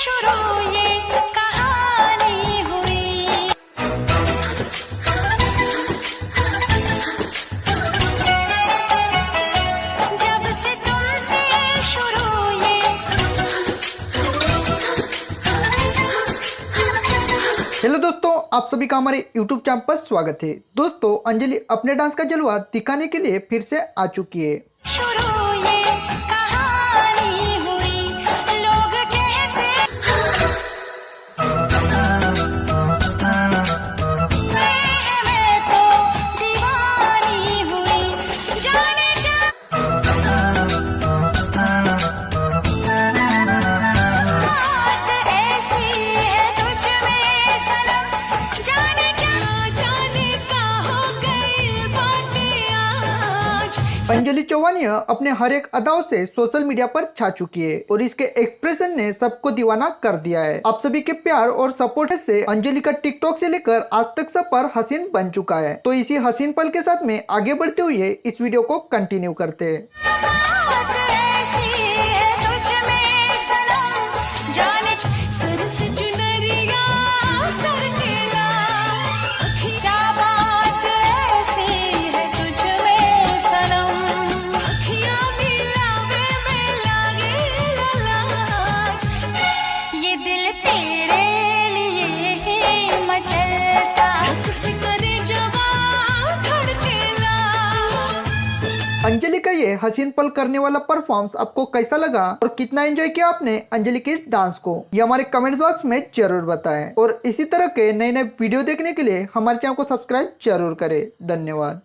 शुरू ये कहानी हुई। जब से तुमसे शुरू ये। हेलो दोस्तों, आप सभी का हमारे YouTube चैनल पर स्वागत है। दोस्तों, अंजलि अपने डांस का जलवा दिखाने के लिए फिर से आ चुकी है। शुरू ये कहानी हुई। लोग कहते मैं तो दीवानी हुई। जाने क्या बात ऐसी है तुझ में सनम। जाने का हो गई बातें आज। अंजलि चौहान अपने हर एक अदाओं से सोशल मीडिया पर छा चुकी है और इसके एक्सप्रेशन ने सबको दीवाना कर दिया है। आप सभी के प्यार और सपोर्ट से अंजलि का टिकटॉक से लेकर आज तक सब पर हसीन बन चुका है। तो इसी हसीन पल के साथ में आगे बढ़ते हुए इस वीडियो को कंटिन्यू करते हैं। बात ऐसी है तुझ में सनम। जाने सर से चुनरिया सर केला। क्या बात ऐसी है तुझ में सनम। अखियां मिलावे में लागे लाज। ये दिल तेरे लिए ही मचलता। से करे जवान धड़केला। अंजलि का ये हसीन पल करने वाला परफॉर्मेंस आपको कैसा लगा और कितना एंजॉय किया आपने अंजलि के इस डांस को, ये हमारे कमेंट्स बॉक्स में जरूर बताएं। और इसी तरह के नए नए वीडियो देखने के लिए हमारे चैनल को सब्सक्राइब जरूर करें। धन्यवाद।